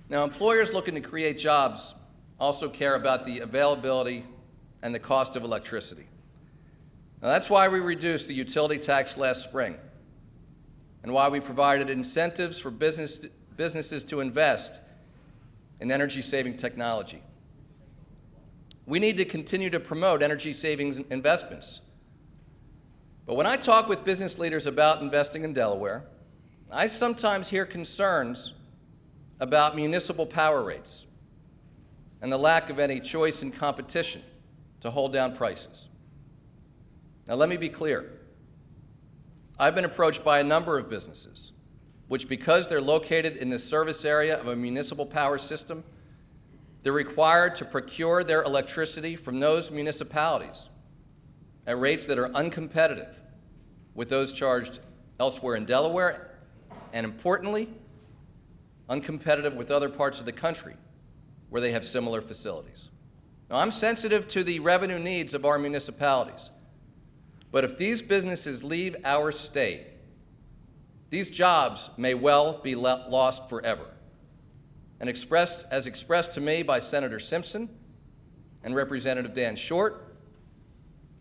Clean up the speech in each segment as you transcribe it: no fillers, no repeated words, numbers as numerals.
Now, employers looking to create jobs also care about the availability and the cost of electricity. Now, that's why we reduced the utility tax last spring and why we provided incentives for businesses to invest in energy-saving technology. We need to continue to promote energy savings investments. But when I talk with business leaders about investing in Delaware, I sometimes hear concerns about municipal power rates and the lack of any choice and competition to hold down prices. Now, let me be clear. I've been approached by a number of businesses which, because they're located in the service area of a municipal power system, they're required to procure their electricity from those municipalities at rates that are uncompetitive with those charged elsewhere in Delaware, and importantly, uncompetitive with other parts of the country where they have similar facilities. Now, I'm sensitive to the revenue needs of our municipalities, but if these businesses leave our state, these jobs may well be lost forever. And as expressed to me by Senator Simpson and Representative Dan Short,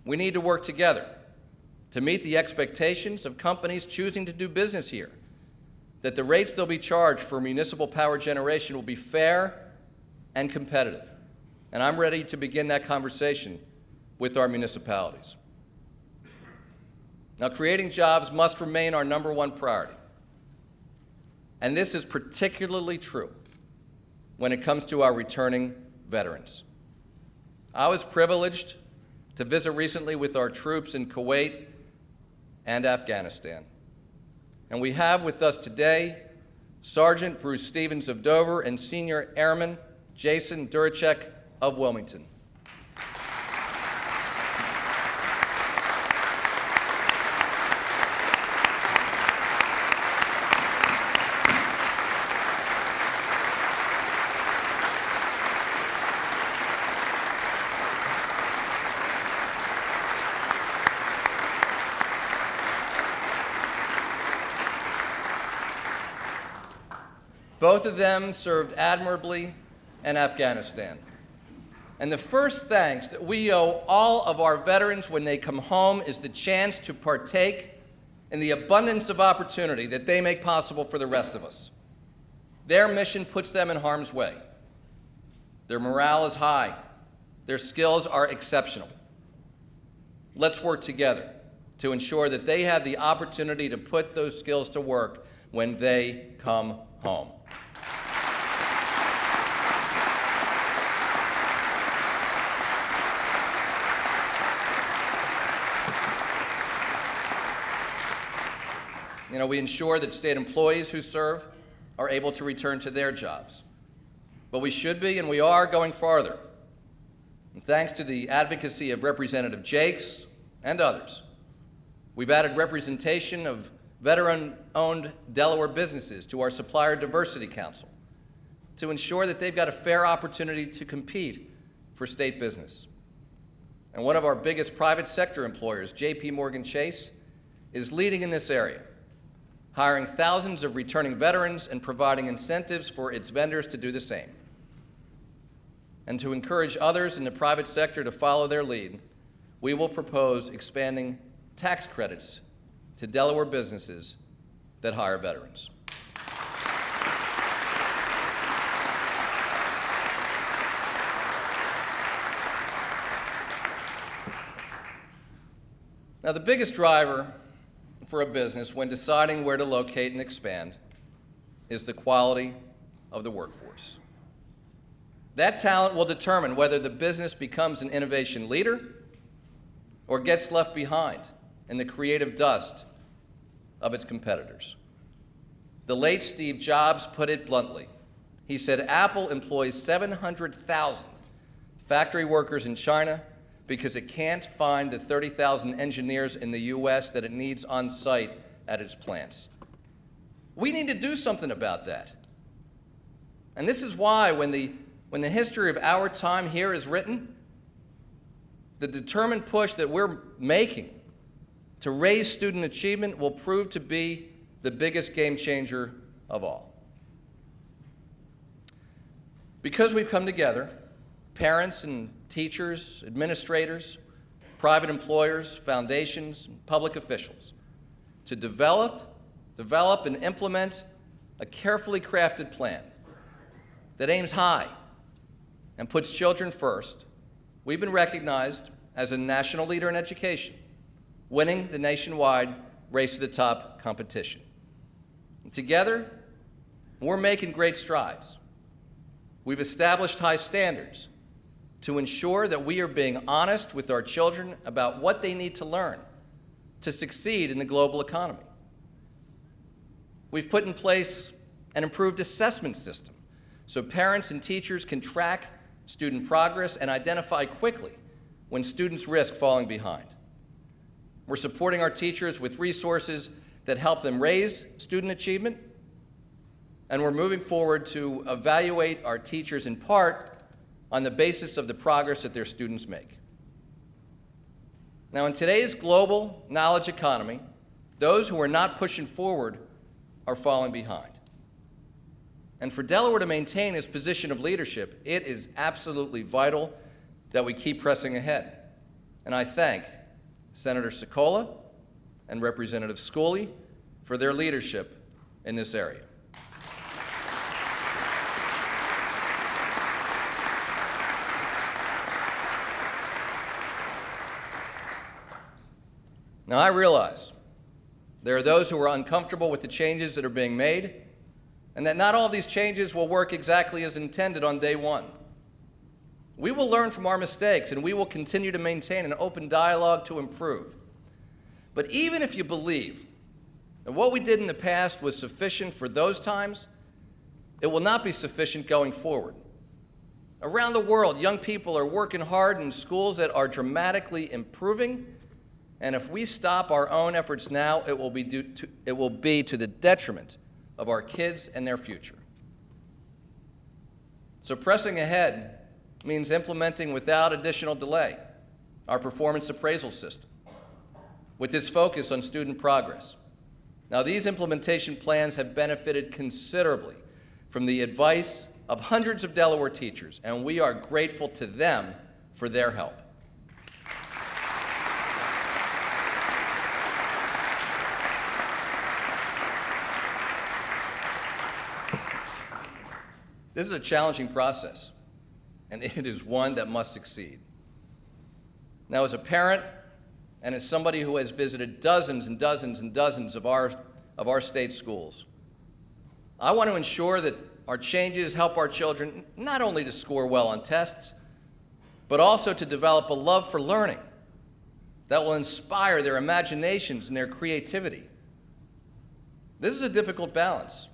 we need to work together to meet the expectations of companies choosing to do business here, that the rates they'll be charged for municipal power generation will be fair and competitive. And I'm ready to begin that conversation with our municipalities. Now, creating jobs must remain our #1 priority. And this is particularly true when it comes to our returning veterans. I was privileged to visit recently with our troops in Kuwait and Afghanistan. And we have with us today Sergeant Bruce Stevens of Dover and Senior Airman Jason Duracek of Wilmington. Both of them served admirably in Afghanistan. And the first thanks that we owe all of our veterans when they come home is the chance to partake in the abundance of opportunity that they make possible for the rest of us. Their mission puts them in harm's way. Their morale is high. Their skills are exceptional. Let's work together to ensure that they have the opportunity to put those skills to work when they come home. We ensure that state employees who serve are able to return to their jobs. But we should be, and we are, going farther. And thanks to the advocacy of Representative Jakes and others, we've added representation of veteran-owned Delaware businesses to our Supplier Diversity Council to ensure that they've got a fair opportunity to compete for state business. And one of our biggest private sector employers, JP Chase, is leading in this area, hiring thousands of returning veterans and providing incentives for its vendors to do the same. And to encourage others in the private sector to follow their lead, we will propose expanding tax credits to Delaware businesses that hire veterans. Now, the biggest driver for a business when deciding where to locate and expand is the quality of the workforce. That talent will determine whether the business becomes an innovation leader or gets left behind in the creative dust of its competitors. The late Steve Jobs put it bluntly. He said Apple employs 700,000 factory workers in China because it can't find the 30,000 engineers in the US that it needs on site at its plants. We need to do something about that. And this is why when the history of our time here is written, the determined push that we're making to raise student achievement will prove to be the biggest game changer of all. Because we've come together, parents and teachers, administrators, private employers, foundations, and public officials, to develop and implement a carefully crafted plan that aims high and puts children first, we've been recognized as a national leader in education, winning the nationwide Race to the Top competition. And together, we're making great strides. We've established high standards to ensure that we are being honest with our children about what they need to learn to succeed in the global economy. We've put in place an improved assessment system so parents and teachers can track student progress and identify quickly when students risk falling behind. We're supporting our teachers with resources that help them raise student achievement, and we're moving forward to evaluate our teachers in part on the basis of the progress that their students make. Now, in today's global knowledge economy, those who are not pushing forward are falling behind. And for Delaware to maintain its position of leadership, it is absolutely vital that we keep pressing ahead. And I thank Senator Sokola and Representative Schooley for their leadership in this area. Now, I realize there are those who are uncomfortable with the changes that are being made, and that not all of these changes will work exactly as intended on day one. We will learn from our mistakes, and we will continue to maintain an open dialogue to improve. But even if you believe that what we did in the past was sufficient for those times, it will not be sufficient going forward. Around the world, young people are working hard in schools that are dramatically improving, and if we stop our own efforts now, it will be to the detriment of our kids and their future. So pressing ahead means implementing without additional delay our performance appraisal system with its focus on student progress. Now, these implementation plans have benefited considerably from the advice of hundreds of Delaware teachers, and we are grateful to them for their help. This is a challenging process, and it is one that must succeed. Now, as a parent and as somebody who has visited dozens and dozens and dozens of our state schools, I want to ensure that our changes help our children not only to score well on tests, but also to develop a love for learning that will inspire their imaginations and their creativity. This is a difficult balance,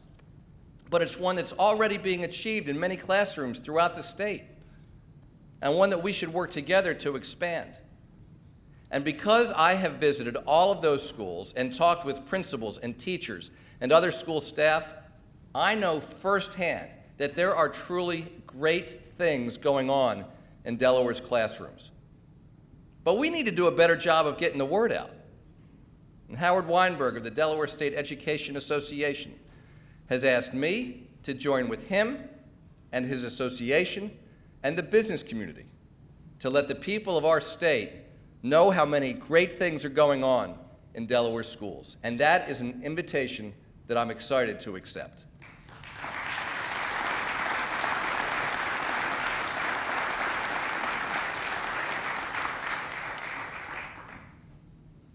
but it's one that's already being achieved in many classrooms throughout the state, and one that we should work together to expand. And because I have visited all of those schools and talked with principals and teachers and other school staff, I know firsthand that there are truly great things going on in Delaware's classrooms. But we need to do a better job of getting the word out. And Howard Weinberg of the Delaware State Education Association has asked me to join with him and his association and the business community to let the people of our state know how many great things are going on in Delaware schools. And that is an invitation that I'm excited to accept.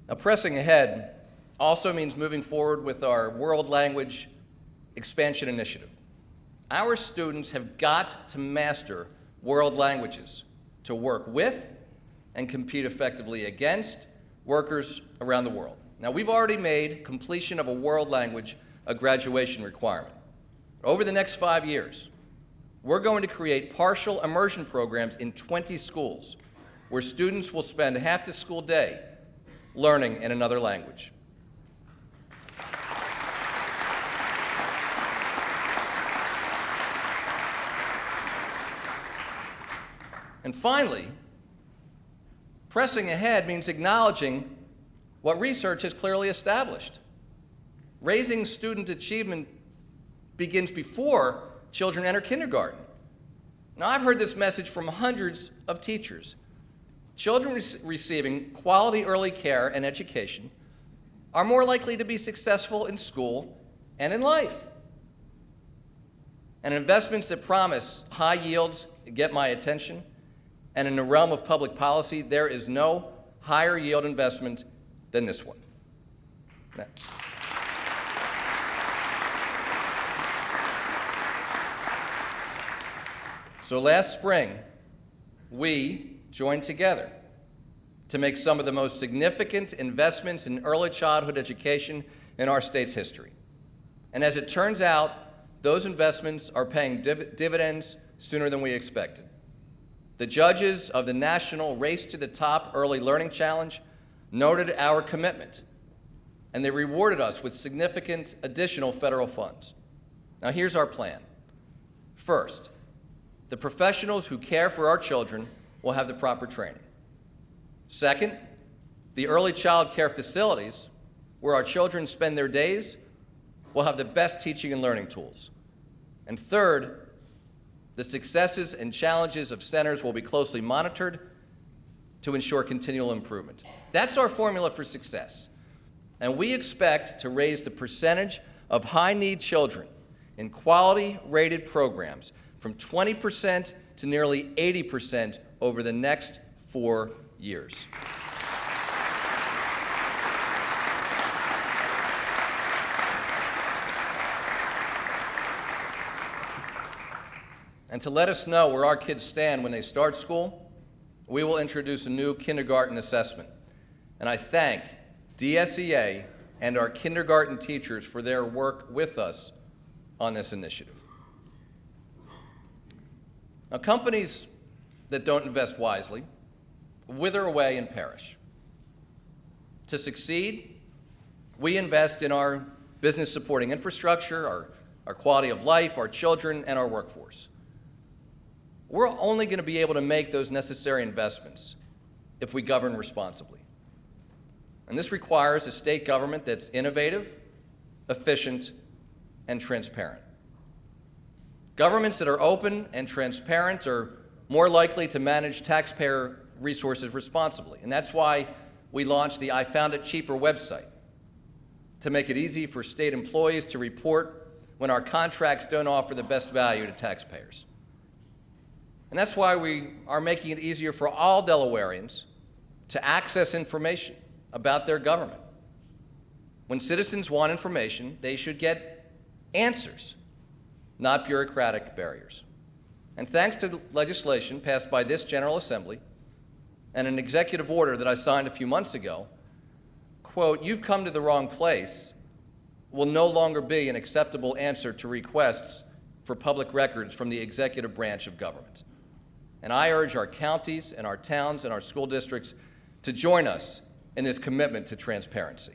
Now, pressing ahead also means moving forward with our world language expansion initiative. Our students have got to master world languages to work with and compete effectively against workers around the world. Now, we've already made completion of a world language a graduation requirement. Over the next 5 years, we're going to create partial immersion programs in 20 schools where students will spend half the school day learning in another language. And finally, pressing ahead means acknowledging what research has clearly established. Raising student achievement begins before children enter kindergarten. Now, I've heard this message from hundreds of teachers. Children receiving quality early care and education are more likely to be successful in school and in life. And investments that promise high yields get my attention. And in the realm of public policy, there is no higher yield investment than this one. Now, so last spring, we joined together to make some of the most significant investments in early childhood education in our state's history. And as it turns out, those investments are paying dividends sooner than we expected. The judges of the National Race to the Top Early Learning Challenge noted our commitment, and they rewarded us with significant additional federal funds. Now, here's our plan. First, the professionals who care for our children will have the proper training. Second, the early child care facilities where our children spend their days will have the best teaching and learning tools. And third, the successes and challenges of centers will be closely monitored to ensure continual improvement. That's our formula for success. And we expect to raise the percentage of high-need children in quality-rated programs from 20% to nearly 80% over the next 4 years. And to let us know where our kids stand when they start school, we will introduce a new kindergarten assessment. And I thank DSEA and our kindergarten teachers for their work with us on this initiative. Now, companies that don't invest wisely wither away and perish. To succeed, we invest in our business supporting infrastructure, our quality of life, our children, and our workforce. We're only going to be able to make those necessary investments if we govern responsibly. And this requires a state government that's innovative, efficient, and transparent. Governments that are open and transparent are more likely to manage taxpayer resources responsibly. And that's why we launched the I Found It Cheaper website, to make it easy for state employees to report when our contracts don't offer the best value to taxpayers. And that's why we are making it easier for all Delawareans to access information about their government. When citizens want information, they should get answers, not bureaucratic barriers. And thanks to the legislation passed by this General Assembly and an executive order that I signed a few months ago, quote, "You've come to the wrong place," will no longer be an acceptable answer to requests for public records from the executive branch of government. And I urge our counties and our towns and our school districts to join us in this commitment to transparency.